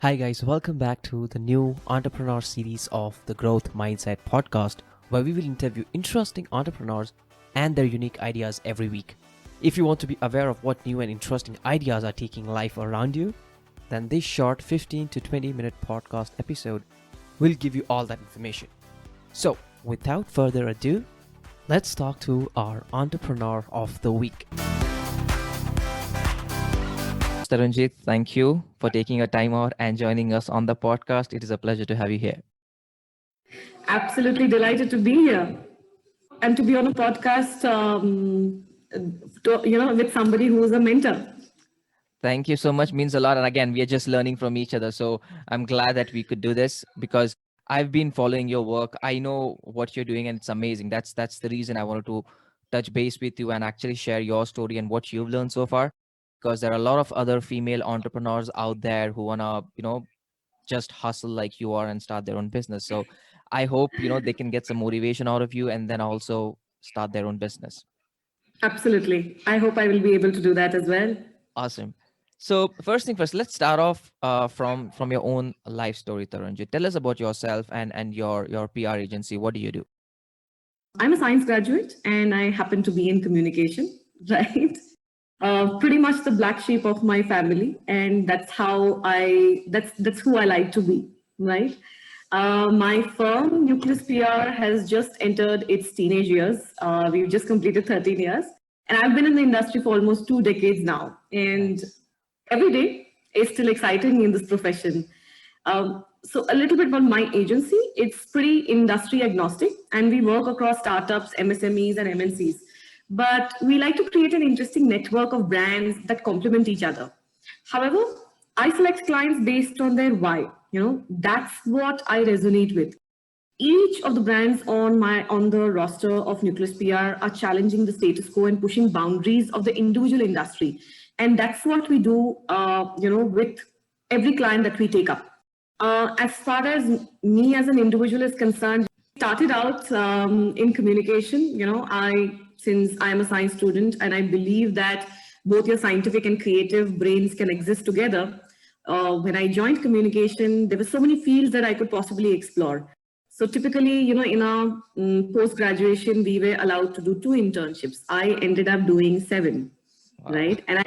Hi, guys, welcome back to the new entrepreneur series of the Growth Mindset podcast, where we will interview interesting entrepreneurs and their unique ideas every week. If you want to be aware of what new and interesting ideas are taking life around you, then this short 15 to 20 minute podcast episode will give you all that information. So, without further ado, let's talk to our entrepreneur of the week. Tarunjeet, thank you for taking your time out and joining us on the podcast. It is a pleasure to have you here. Absolutely delighted to be here and to be on a podcast, with somebody who is a mentor. Thank you so much. Means a lot. And again, we are just learning from each other. So I'm glad that we could do this because I've been following your work. I know what you're doing and it's amazing. That's the reason I wanted to touch base with you and actually share your story and what you've learned so far. Because there are a lot of other female entrepreneurs out there who wanna, just hustle like you are and start their own business. So I hope, they can get some motivation out of you and then also start their own business. Absolutely. I hope I will be able to do that as well. Awesome. So first thing first, let's start off from your own life story, Tarunjeet. Tell us about yourself and your PR agency. What do you do? I'm a science graduate and I happen to be in communication, right? Pretty much the black sheep of my family, and that's who I like to be, right? My firm, Nucleus PR, has just entered its teenage years. We've just completed 13 years, and I've been in the industry for almost 2 decades now. And every day is still exciting in this profession. So a little bit about my agency. It's pretty industry agnostic, and we work across startups, MSMEs, and MNCs. But we like to create an interesting network of brands that complement each other. However, I select clients based on their why. That's what I resonate with. Each of the brands on the roster of Nucleus PR are challenging the status quo and pushing boundaries of the individual industry. And that's what we do, with every client that we take up. As far as me as an individual is concerned, I started out in communication. Since I'm a science student and I believe that both your scientific and creative brains can exist together, when I joined communication, there were so many fields that I could possibly explore. So typically, in our post-graduation, we were allowed to do 2 internships. I ended up doing 7, wow. Right? And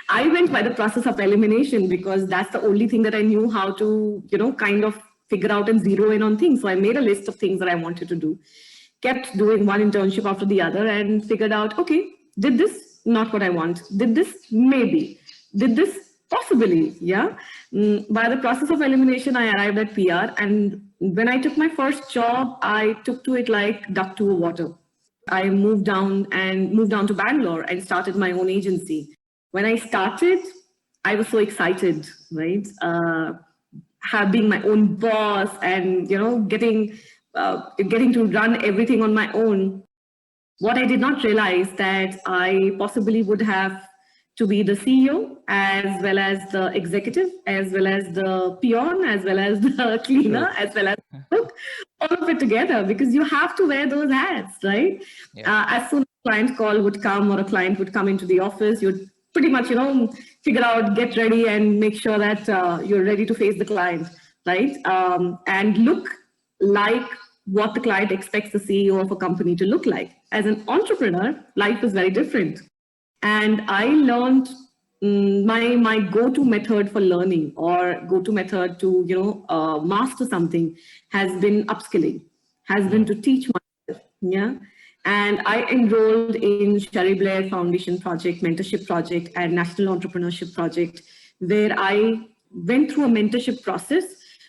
I went by the process of elimination because that's the only thing that I knew how to, kind of figure out and zero in on things. So I made a list of things that I wanted to do. Kept doing one internship after the other and figured out, okay, did this? Not what I want. Did this? Maybe. Did this? Possibly. Yeah. By the process of elimination, I arrived at PR. And when I took my first job, I took to it like duck to water. I moved down to Bangalore and started my own agency. When I started, I was so excited, right? Being my own boss and, getting to run everything on my own. What I did not realize that I possibly would have to be the CEO, as well as the executive, as well as the peon, as well as the cleaner, as well as cook, all of it together, because you have to wear those hats, right? Yeah. As soon as a client call would come or a client would come into the office, you'd pretty much, figure out, get ready and make sure that you're ready to face the client, right? And look like what the client expects the CEO of a company to look like. As an entrepreneur, life is very different. And I learned my go-to method for learning or go-to method to, master something has been upskilling, has been to teach myself. Yeah. And I enrolled in Shari Blair Foundation Project, Mentorship Project, and National Entrepreneurship Project, where I went through a mentorship process,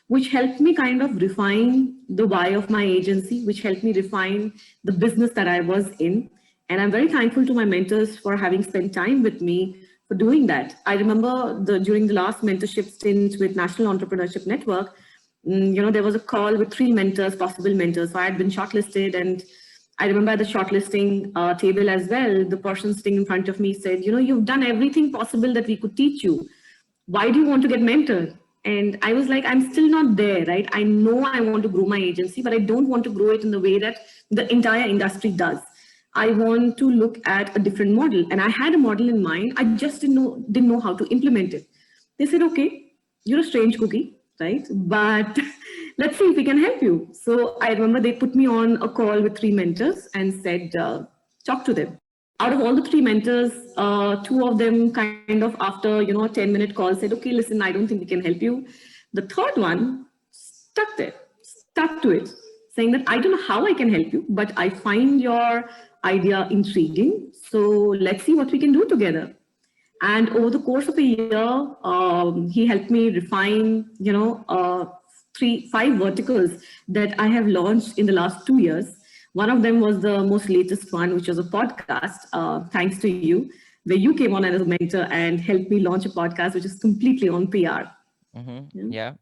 which helped me kind of refine the why of my agency, which helped me refine the business that I was in. And I'm very thankful to my mentors for having spent time with me for doing that. I remember during the last mentorship stint with National Entrepreneurship Network, there was a call with 3 mentors, possible mentors. So I had been shortlisted, and I remember at the shortlisting table as well, the person sitting in front of me said, you've done everything possible that we could teach you. Why do you want to get mentored? And I was like, I'm still not there, right? I know I want to grow my agency, but I don't want to grow it in the way that the entire industry does. I want to look at a different model. And I had a model in mind. I just didn't know how to implement it. They said, okay, you're a strange cookie, right? But let's see if we can help you. So I remember they put me on a call with 3 mentors and said, talk to them. Out of all the 3 mentors, 2 of them kind of after, a 10-minute call said, okay, listen, I don't think we can help you. The third one stuck to it, saying that I don't know how I can help you, but I find your idea intriguing. So let's see what we can do together. And over the course of a year, he helped me refine, 5 verticals that I have launched in the last 2 years. One of them was the most latest one, which was a podcast, thanks to you, where you came on as a mentor and helped me launch a podcast, which is completely on PR. Yeah.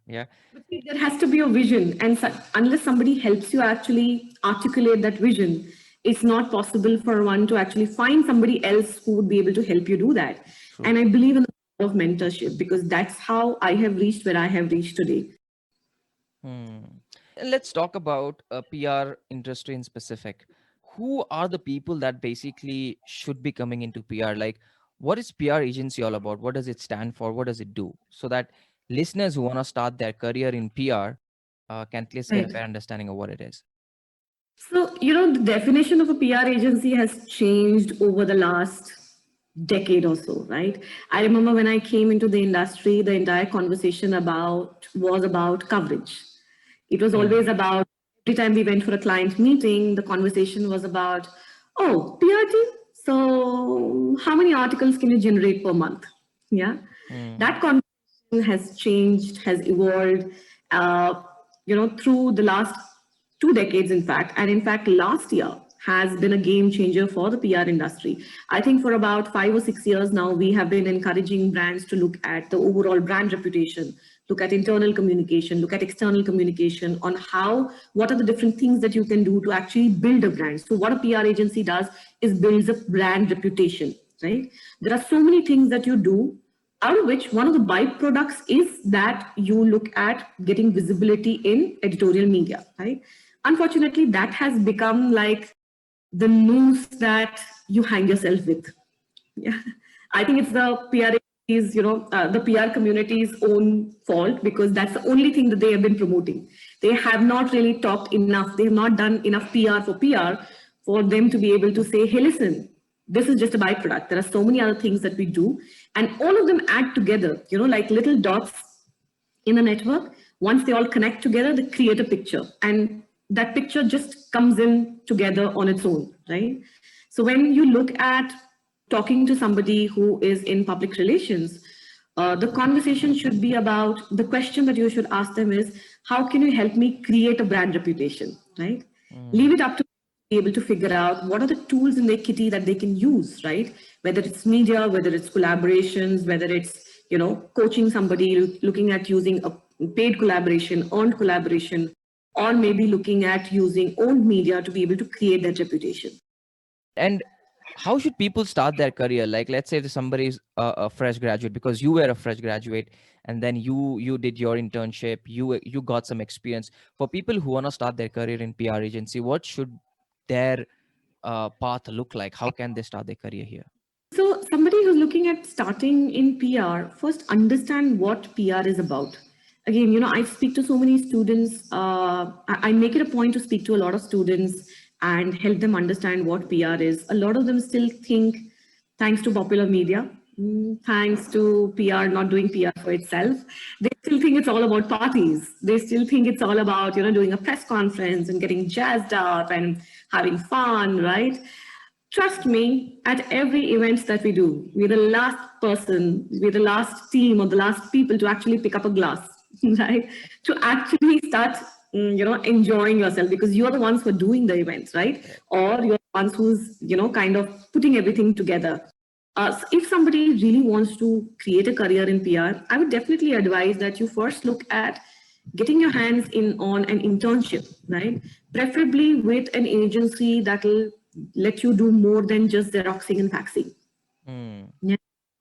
But see, there has to be a vision, and unless somebody helps you actually articulate that vision, it's not possible for one to actually find somebody else who would be able to help you do that. True. And I believe in the power of mentorship because that's how I have reached where I have reached today. Let's talk about a PR industry in specific. Who are the people that basically should be coming into PR? Like, what is PR agency all about? What does it stand for? What does it do? So that listeners who want to start their career in PR can at least get a Right. better understanding of what it is. So, the definition of a PR agency has changed over the last decade or so, right? I remember when I came into the industry, the entire conversation was about coverage. It was always about every time we went for a client meeting, the conversation was about, oh, PR team. So, how many articles can you generate per month? Yeah, that conversation has changed, has evolved, through the last 2 decades, in fact. And in fact, last year has been a game changer for the PR industry. I think for about 5 or 6 years now, we have been encouraging brands to look at the overall brand reputation, look at internal communication, look at external communication on what are the different things that you can do to actually build a brand. So what a PR agency does is builds a brand reputation, right? There are so many things that you do, out of which one of the byproducts is that you look at getting visibility in editorial media, right? Unfortunately, that has become like the noose that you hang yourself with. Yeah, I think it's the PR community's own fault because that's the only thing that they have been promoting. They have not really talked enough. They have not done enough PR for PR for them to be able to say, hey, listen, this is just a byproduct. There are so many other things that we do, and all of them add together, like little dots in a network. Once they all connect together, they create a picture, and that picture just comes in together on its own, right? So when you look at talking to somebody who is in public relations, the conversation should be about, the question that you should ask them is, how can you help me create a brand reputation, right? Leave it up to be able to figure out what are the tools in their kitty that they can use, right? Whether it's media, whether it's collaborations, whether it's, coaching somebody, looking at using a paid collaboration, earned collaboration, or maybe looking at using owned media to be able to create that reputation. And how should people start their career? Like, let's say somebody is a fresh graduate, because you were a fresh graduate, and then you did your internship, you got some experience. For people who want to start their career in PR agency, what should their path look like? How can they start their career here? So somebody who's looking at starting in PR, first understand what PR is about. Again, I speak to so many students. I make it a point to speak to a lot of students and help them understand what PR is. A lot of them still think, thanks to popular media, thanks to PR not doing PR for itself, they still think it's all about parties. They still think it's all about, doing a press conference and getting jazzed up and having fun, right? Trust me, at every event that we do, we're the last team or the last people to actually pick up a glass, right? To actually start, enjoying yourself because you're the ones who are doing the events, right? Or you're the ones who's, kind of putting everything together. So if somebody really wants to create a career in PR, I would definitely advise that you first look at getting your hands in on an internship, right? Preferably with an agency that will let you do more than just Xeroxing and faxing. Yeah.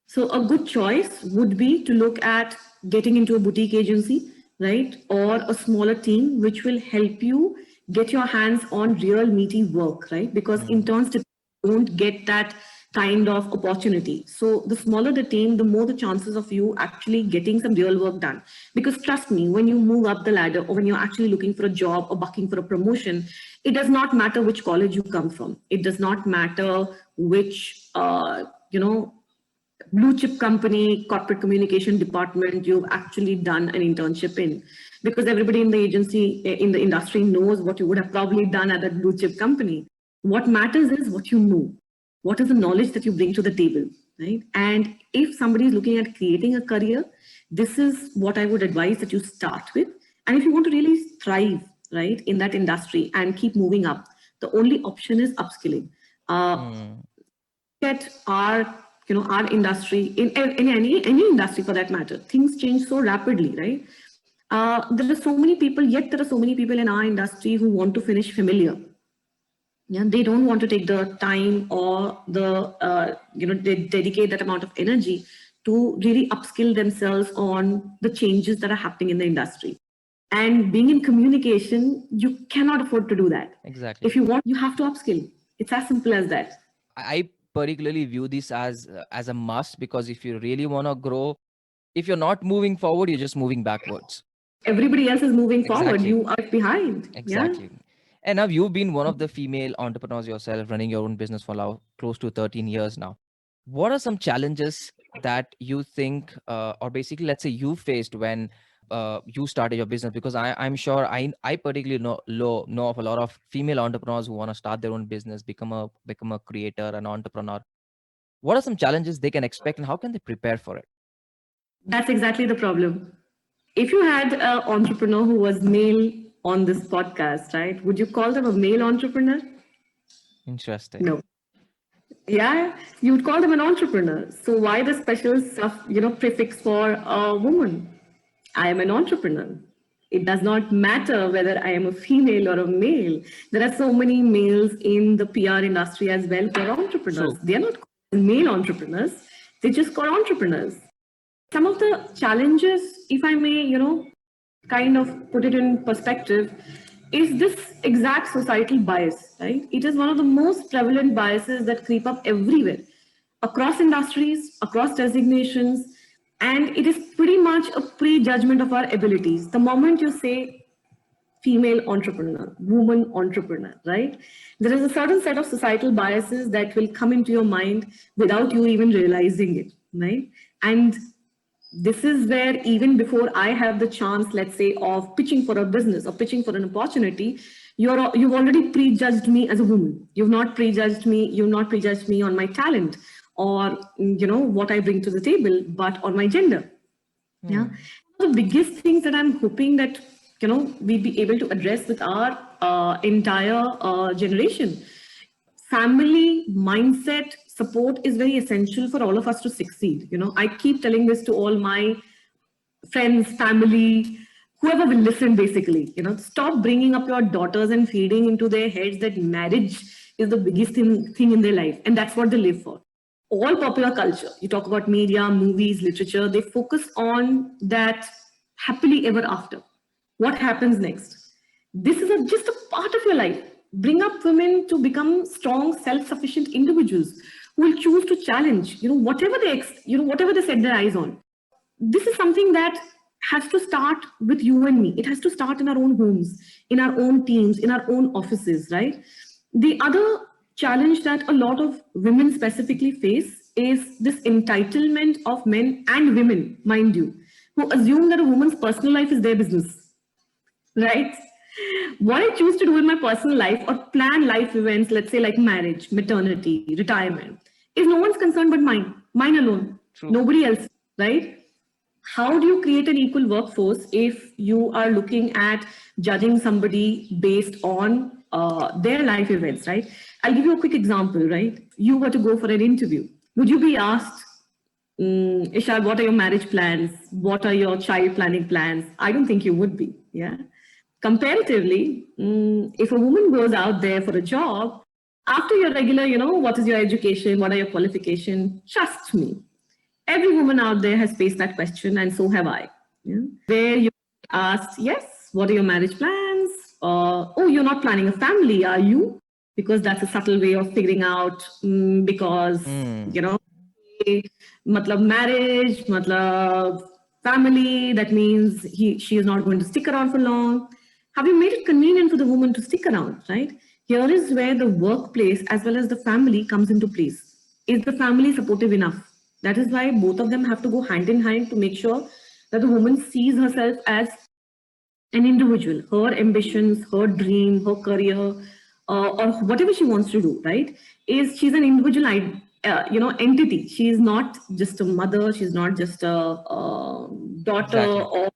So a good choice would be to look at getting into a boutique agency, right? Or a smaller team, which will help you get your hands on real meaty work, right? Because interns don't get that kind of opportunity. So the smaller the team, the more the chances of you actually getting some real work done. Because trust me, when you move up the ladder or when you're actually looking for a job or bucking for a promotion, it does not matter which college you come from. It does not matter which, blue chip company, corporate communication department you've actually done an internship in. Because everybody in the agency, in the industry knows what you would have probably done at that blue chip company. What matters is what you know. What is the knowledge that you bring to the table, right? And if somebody is looking at creating a career, this is what I would advise that you start with. And if you want to really thrive, right, in that industry and keep moving up, the only option is upskilling. At our industry, in any industry for that matter, things change so rapidly, right? There are so many people, yet there are so many people in our industry who want to finish familiar. Yeah, they don't want to take the time or they dedicate that amount of energy to really upskill themselves on the changes that are happening in the industry. And being in communication, you cannot afford to do that. Exactly. If you want, you have to upskill. It's as simple as that. I particularly view this as a must, because if you really want to grow, if you're not moving forward, you're just moving backwards. Everybody else is moving forward. Exactly. You are behind. Exactly. Yeah? And now you've been one of the female entrepreneurs yourself, running your own business for now close to 13 years now. What are some challenges that you think, or basically, let's say, you faced when you started your business? Because I'm sure I particularly know of a lot of female entrepreneurs who want to start their own business, become a creator, an entrepreneur. What are some challenges they can expect, and how can they prepare for it? That's exactly the problem. If you had an entrepreneur who was male on this podcast, right, would you call them a male entrepreneur? Interesting. No. Yeah, you would call them an entrepreneur. So why the special stuff, prefix for a woman? I am an entrepreneur. It does not matter whether I am a female or a male. There are so many males in the PR industry as well who are entrepreneurs. True. They are not called male entrepreneurs. They just call entrepreneurs. Some of the challenges, if I may, kind of put it in perspective, is this exact societal bias, right? It is one of the most prevalent biases that creep up everywhere, across industries, across designations, and it is pretty much a prejudgment of our abilities. The moment you say female entrepreneur, woman entrepreneur, right? There is a certain set of societal biases that will come into your mind without you even realizing it, right? And this is where, even before I have the chance, let's say, of pitching for a business or pitching for an opportunity, you've already prejudged me as a woman. You've not prejudged me on my talent or what I bring to the table, but on my gender. Yeah. The biggest things that I'm hoping that we be able to address with our entire generation. Family mindset support is very essential for all of us to succeed. I keep telling this to all my friends, family, whoever will listen, basically. Stop bringing up your daughters and feeding into their heads that marriage is the biggest thing in their life, and that's what they live for. All popular culture, you talk about media, movies, literature, they focus on that happily ever after. What happens next? This is just a part of your life. Bring up women to become strong, self-sufficient individuals who will choose to challenge, whatever they set their eyes on. This is something that has to start with you and me. It has to start in our own homes, in our own teams, in our own offices, right? The other challenge that a lot of women specifically face is this entitlement of men and women, mind you, who assume that a woman's personal life is their business, right? What I choose to do in my personal life or plan life events, let's say like marriage, maternity, retirement, is no one's concern but mine alone. True. Nobody else, right? How do you create an equal workforce if you are looking at judging somebody based on their life events, right? I'll give you a quick example, right? You were to go for an interview. Would you be asked, Ishad, what are your marriage plans? What are your child planning plans? I don't think you would be, yeah? Comparatively, if a woman goes out there for a job, after your regular, what is your education? What are your qualifications? Trust me, every woman out there has faced that question, and so have I. Yeah? Where you asked, yes, what are your marriage plans? Oh, you're not planning a family, are you? because that's a subtle way of figuring out, because, you know, matlab marriage, matlab family, that means she is not going to stick around for long. Have you made it convenient for the woman to stick around, right? Here is where the workplace as well as the family comes into place. Is the family supportive enough? That is why both of them have to go hand in hand to make sure that the woman sees herself as an individual, her ambitions, her dream, her career, or whatever she wants to do, right? Is she's an individual, entity. She is not just a mother. She's not just a daughter Exactly. or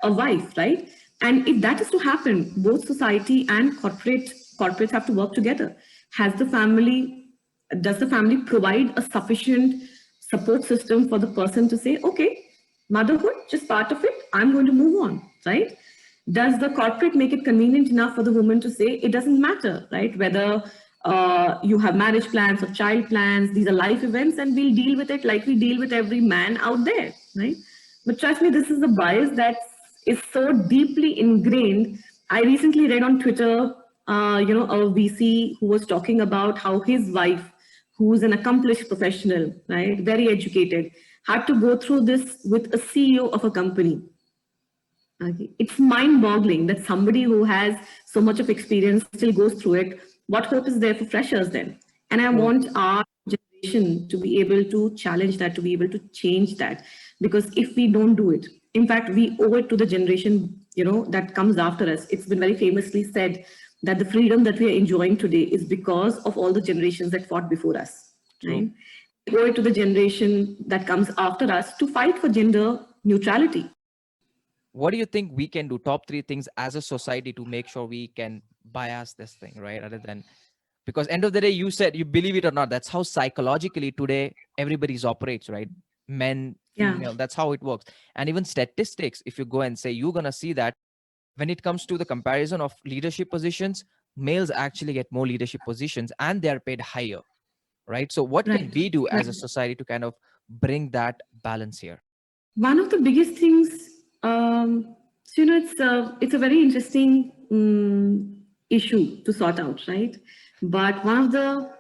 a wife, right? And if that is to happen, both society and corporates have to work together. Has the family, does the family provide a sufficient support system for the person to say, okay, motherhood, just part of it, I'm going to move on, right? Does the corporate make it convenient enough for the woman to say, it doesn't matter, right? Whether you have marriage plans or child plans, these are life events and we'll deal with it like we deal with every man out there, right? But trust me, this is a bias that is so deeply ingrained. I recently read on Twitter, a VC who was talking about how his wife, who's an accomplished professional, right, very educated, had to go through this with a CEO of a company. Okay. It's mind-boggling that somebody who has so much of experience still goes through it. What hope is there for freshers then? And I want our generation to be able to challenge that, to be able to change that. Because if we don't do it, in fact, we owe it to the generation, that comes after us. It's been very famously said that the freedom that we are enjoying today is because of all the generations that fought before us. Right? We owe it to the generation that comes after us to fight for gender neutrality. What do you think we can do? Top 3 things as a society to make sure we can bias this thing, right? Other than, because end of the day, you said, you believe it or not, that's how psychologically today everybody's operates, right? Men, female, that's how it works. And even statistics, if you go and say, you're going to see that when it comes to the comparison of leadership positions, males actually get more leadership positions and they're paid higher, right? So what can we do as a society to kind of bring that balance here? One of the biggest things, it's a very interesting issue to sort out, right? But one of the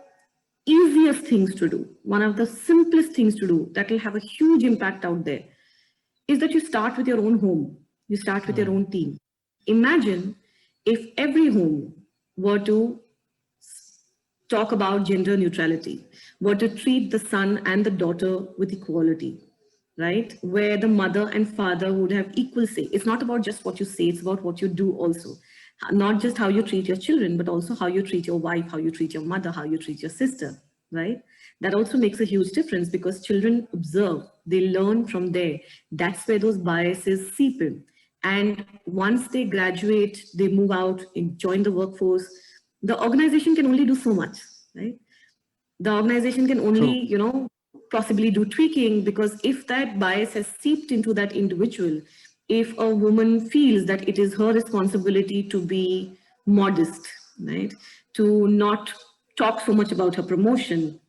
easiest things to do, one of the simplest things to do that will have a huge impact out there is that you start with your own home. You start with your own team. Imagine if every home were to talk about gender neutrality, were to treat the son and the daughter with equality, right? Where the mother and father would have equal say. It's not about just what you say, it's about what you do also. Not just how you treat your children, but also how you treat your wife, how you treat your mother, how you treat your sister, right? That also makes a huge difference because children observe, they learn from there. That's where those biases seep in. And once they graduate, they move out and join the workforce, the organization can only do so much, right? The organization can only, possibly do tweaking, because if that bias has seeped into that individual, if a woman feels that it is her responsibility to be modest, right, to not talk so much about her promotion,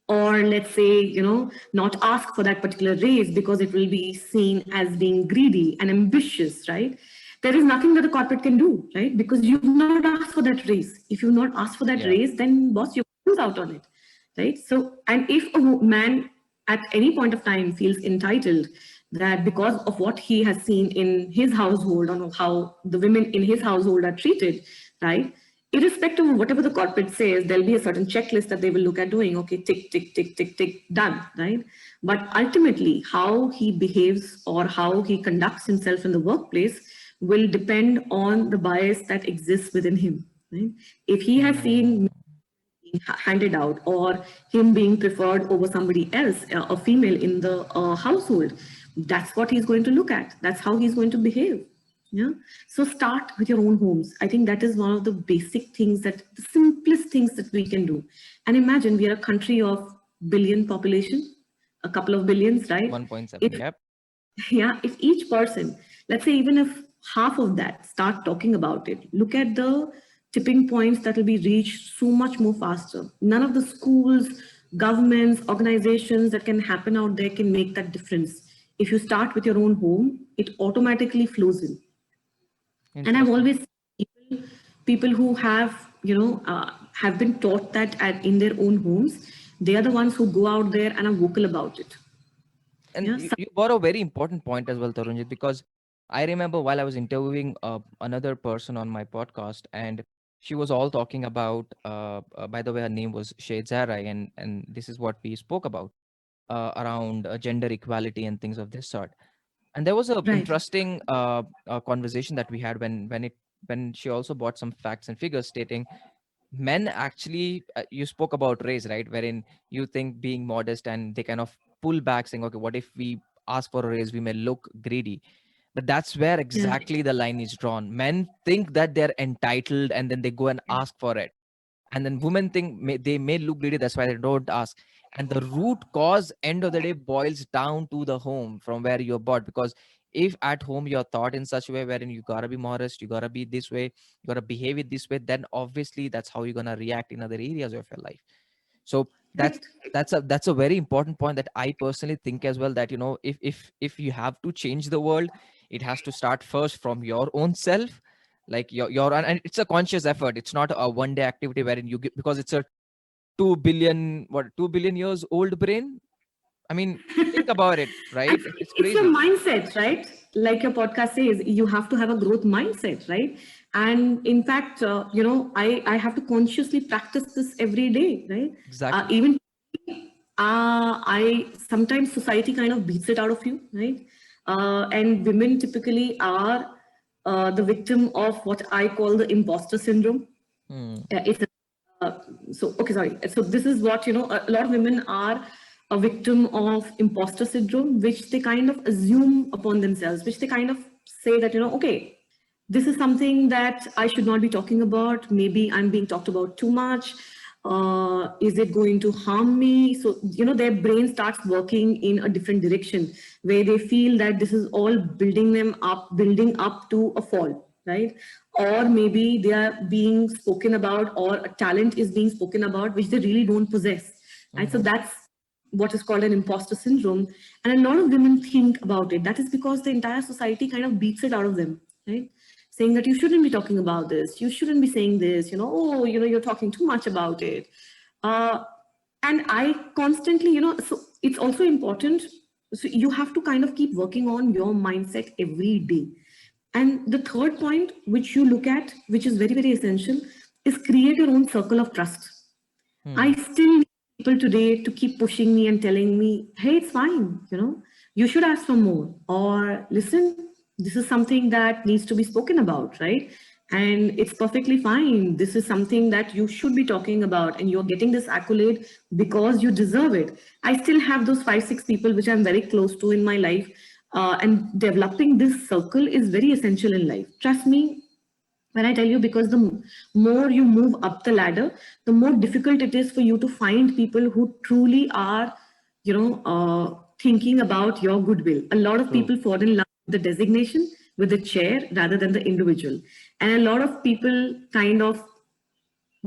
or let's say, not ask for that particular raise because it will be seen as being greedy and ambitious, right? There is nothing that the corporate can do, right? Because you've not asked for that raise. If you've not asked for that raise, then boss, you lose out on it, right? So, and if a man at any point of time feels entitled that because of what he has seen in his household, or how the women in his household are treated, right? Irrespective of whatever the corporate says, there'll be a certain checklist that they will look at doing, okay, tick, tick, tick, tick, tick, done, right? But ultimately, how he behaves or how he conducts himself in the workplace will depend on the bias that exists within him, right? If he has seen being handed out or him being preferred over somebody else, a female in the household, that's what he's going to look at. That's how he's going to behave. Yeah. So start with your own homes. I think that is one of the basic things, that the simplest things that we can do. And imagine we are a country of billion population, a couple of billions, right? 1.7, yep. Yeah, if each person, let's say even if half of that start talking about it, look at the tipping points that will be reached so much more faster. None of the schools, governments, organizations that can happen out there can make that difference. If you start with your own home, it automatically flows in. And I've always seen people who have, have been taught that in their own homes, they are the ones who go out there and are vocal about it. And Yeah. you brought a very important point as well, Tarunjit, because I remember while I was interviewing another person on my podcast, and she was all talking about, by the way, her name was Shade Zarai, and this is what we spoke about around gender equality and things of this sort. And there was a Right. interesting conversation that we had when she also brought some facts and figures stating men actually, you spoke about race, right, wherein you think being modest and they kind of pull back saying, okay, what if we ask for a raise, we may look greedy. But that's where Yeah. exactly the line is drawn. Men think that they're entitled and then they go and Yeah. ask for it, and then women think they may look greedy, that's why they don't ask. And the root cause end of the day boils down to the home from where you're bought, because if at home you're taught in such a way wherein you gotta be modest, you gotta be this way, you gotta behave it this way, then obviously that's how you're gonna react in other areas of your life. So that's Right. that's a very important point that I personally think as well, that if you have to change the world, it has to start first from your own self, like your and it's a conscious effort. It's not a one day activity wherein you get, because it's a 2 billion years old brain. I mean, think about it, And right? It's it's your crazy. mindset, right? Like your podcast says, you have to have a growth mindset, right? And in fact, I have to consciously practice this every day, right? Exactly. Even I sometimes society kind of beats it out of you, right? And women typically are the victim of what I call the imposter syndrome. Hmm. It's so okay, sorry. So this is what, a lot of women are a victim of imposter syndrome, which they kind of assume upon themselves, which they kind of say that, okay, this is something that I should not be talking about. Maybe I'm being talked about too much. Is it going to harm me? So, their brain starts working in a different direction where they feel that this is all building up to a fall, right? Or maybe they are being spoken about, or a talent is being spoken about, which they really don't possess, right? So Mm-hmm. that's what is called an imposter syndrome. And a lot of women think about it. That is because the entire society kind of beats it out of them, right? Saying that you shouldn't be talking about this, you shouldn't be saying this, oh, you're talking too much about it. Uh, and I constantly, so it's also important. So you have to kind of keep working on your mindset every day. And the third point, which you look at, which is very, very essential, is create your own circle of trust. I Hmm. still need people today to keep pushing me and telling me, hey, it's fine, you should ask for more. Or listen, this is something that needs to be spoken about, right? And it's perfectly fine. This is something that you should be talking about, and you're getting this accolade because you deserve it. I still have those 5, 6 people which I'm very close to in my life. And developing this circle is very essential in life. Trust me, when I tell you, because the more you move up the ladder, the more difficult it is for you to find people who truly are, thinking about your goodwill. A lot of True. people fall in love with the designation, with the chair, rather than the individual. And a lot of people kind of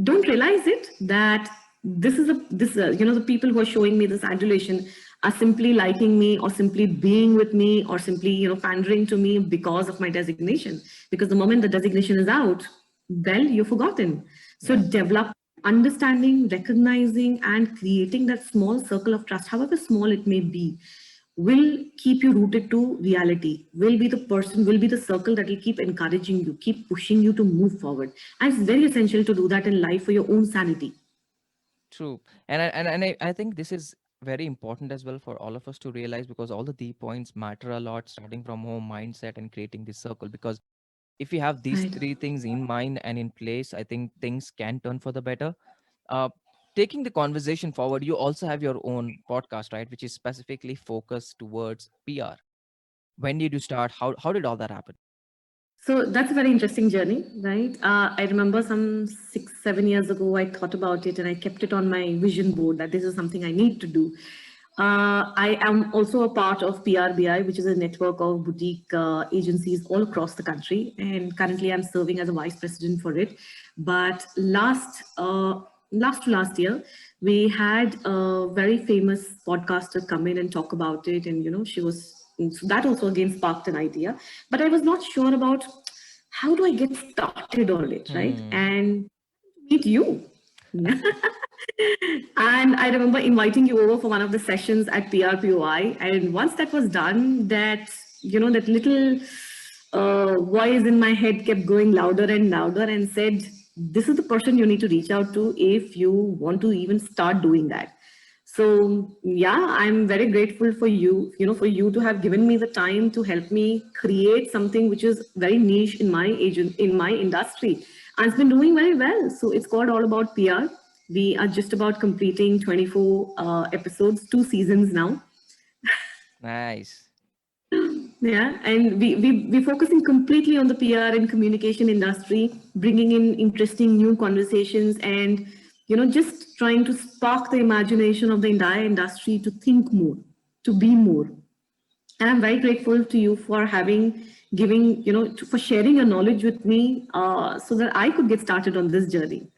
don't realize it, that the people who are showing me this adulation are simply liking me, or simply being with me, or simply pandering to me because of my designation. Because the moment the designation is out, well, you're forgotten. So Yeah. develop understanding, recognizing, and creating that small circle of trust, however small it may be, will keep you rooted to reality, will be the circle that will keep encouraging you, keep pushing you to move forward. And it's very essential to do that in life for your own sanity. True. And I think this is very important as well for all of us to realize, because all the D points matter a lot, starting from home mindset and creating this circle. Because if you have these Right. three things in mind and in place, I think things can turn for the better. Uh, Taking the conversation forward, you also have your own podcast, right, which is specifically focused towards PR. When did you start? How did all that happen? So that's a very interesting journey, right? I remember some 6, 7 years ago, I thought about it and I kept it on my vision board that this is something I need to do. I am also a part of PRBI, which is a network of boutique agencies all across the country. And currently I'm serving as a vice president for it. But last to last year, we had a very famous podcaster come in and talk about it. And, she was, so that also again sparked an idea. But I was not sure about how do I get started on it, right? Hmm. And meet you. And I remember inviting you over for one of the sessions at PRPOI. And once that was done, that little voice in my head kept going louder and louder and said, this is the person you need to reach out to if you want to even start doing that. So yeah, I'm very grateful for you, for you to have given me the time to help me create something which is very niche in my in my industry. And it's been doing very well. So it's called All About PR. We are just about completing 24 episodes, 2 seasons now. Nice. Yeah, and we're focusing completely on the PR and communication industry, bringing in interesting new conversations and, just trying to spark the imagination of the entire industry to think more, to be more. And I'm very grateful to you for for sharing your knowledge with me so that I could get started on this journey.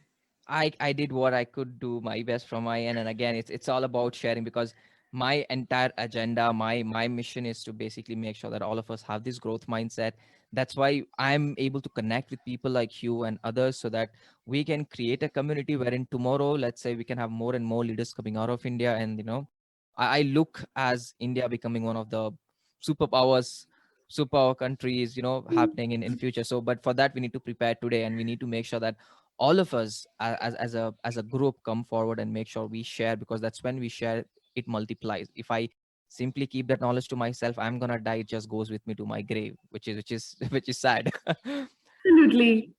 I did what I could do my best from my end, and again, it's all about sharing, because my entire agenda, my mission is to basically make sure that all of us have this growth mindset. That's why I'm able to connect with people like you and others, so that we can create a community wherein tomorrow, let's say, we can have more and more leaders coming out of India. And I look as India becoming one of the superpowers, superpower countries, happening in future. So but for that, we need to prepare today, and we need to make sure that all of us as a group come forward and make sure we share, because that's when we share, it multiplies. If I simply keep that knowledge to myself, I'm gonna die, it just goes with me to my grave, which is which is sad. Absolutely.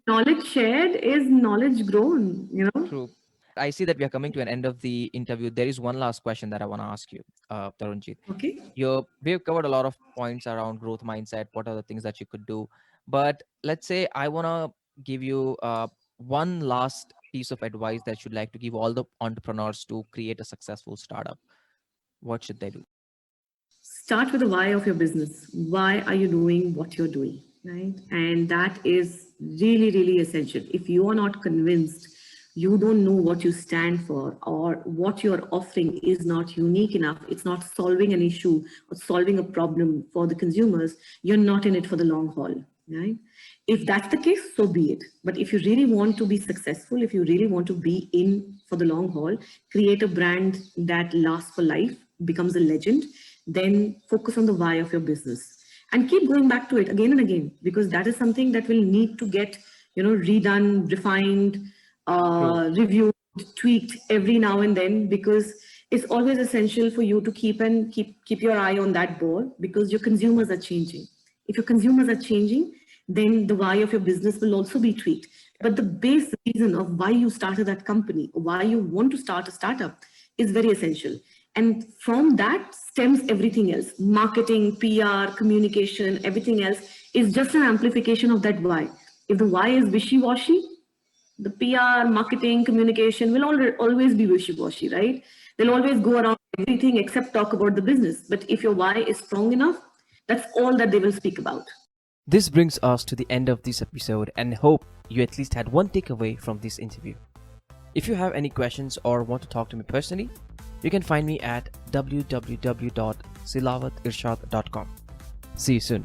Knowledge shared is knowledge grown. True. I see that we are coming to an end of the interview. There is one last question that I want to ask you, Tarunjeet. Okay. We've covered a lot of points around growth mindset. What are the things that you could do? But let's say I want to give you one last piece of advice that you'd like to give all the entrepreneurs to create a successful startup. What should they do? Start with the why of your business. Why are you doing what you're doing, right? And that is really, really essential. If you are not convinced, you don't know what you stand for, or what you're offering is not unique enough, it's not solving an issue or solving a problem for the consumers, you're not in it for the long haul, right? If that's the case, so be it. But if you really want to be successful, if you really want to be in for the long haul, create a brand that lasts for life, becomes a legend, then focus on the why of your business and keep going back to it again and again, because that is something that will need to get, redone, refined, True. reviewed, tweaked every now and then, because it's always essential for you to keep your eye on that ball, because your consumers are changing. If your consumers are changing, then the why of your business will also be tweaked. But the base reason of why you started that company, or why you want to start a startup, is very essential. And from that stems everything else. Marketing, PR, communication, everything else is just an amplification of that why. If the why is wishy-washy, the PR, marketing, communication will always be wishy-washy, right? They'll always go around everything except talk about the business. But if your why is strong enough, that's all that they will speak about. This brings us to the end of this episode, and hope you at least had one takeaway from this interview. If you have any questions or want to talk to me personally, you can find me at www.silawatirshad.com. See you soon.